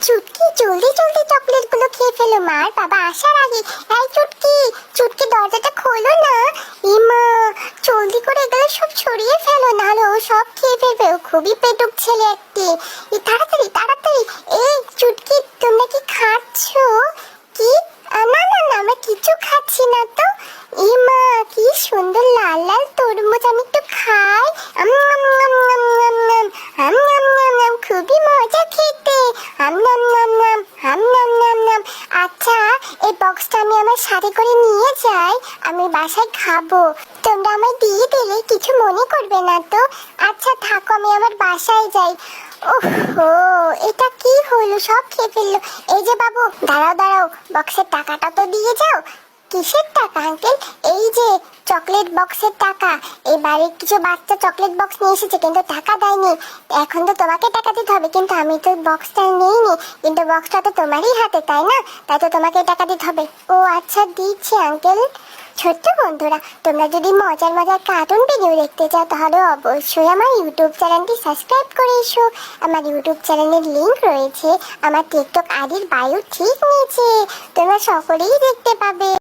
চুটকি জলদি জলদি চকলেট গুলো খেয়ে ফেলো, মার বাবা আসার আগে। এই চুটকি, চুটকি দরজাটা খোলো না। ইমা, জলদি করে এগুলো সব ছড়িয়ে ফেলো, নাহলে ও সব খেয়ে ফেলবে। ও খুবই পেটুক ছেলে একটি। তাড়াতাড়ি তাড়াতাড়ি। এই চুটকি, তোমরা কি খাচ্ছো? কি? না না না, আমরা কিছু খাচ্ছি না তো। ইমা, কি সুন্দর লাল লাল তরমুজ, আমি একটু খাই। আম নাম নাম নাম নাম নাম, আম নাম নাম নাম, খুবই মজা খেতে। আম নাম নাম নাম, আম নাম নাম নাম। আচ্ছা, এই বক্সটা আমি আমার সাথে করে নিয়ে যাই, আমি বাসায় খাবো। তোমরা আমায় দিয়ে দিলে কিছু মনে করবে না তো? আচ্ছা থাকো, আমি আমার বাসায় যাই। ওহো, এটা কি হলো, সব খেয়ে ফেললো। এই যে বাবু, দাঁড়াও দাঁড়াও, বক্সের টাকাটা তো দিয়ে যাও। কিসের টাকা আঙ্কেল? এই যে চকলেট বক্সের টাকা। এবারে কিছু বাচ্চা চকলেট বক্স নিয়ে এসেছে কিন্তু টাকা দেয়নি। এখন তো তোমাকে টাকা দিতে হবে, কিন্তু আমি তো বক্সটা নিইনি। কিন্তু বক্সটা তো তোমারই হাতে, তাই না? তাই তো তোমাকে টাকা দিতে হবে। ও আচ্ছা, দিচ্ছি আঙ্কেল। ছোট্ট বন্ধুরা, তোমরা যদি মজার মজার কার্টুন ভিডিও দেখতে চাও তাহলে অবশ্যই আমার ইউটিউব চ্যানেলটি সাবস্ক্রাইব করে এসো। আমার ইউটিউব চ্যানেলের লিংক রয়েছে আমার টিকটক আইডির বায়ো ঠিক নিচে, তোমরা সকলেই দেখতে পাবে।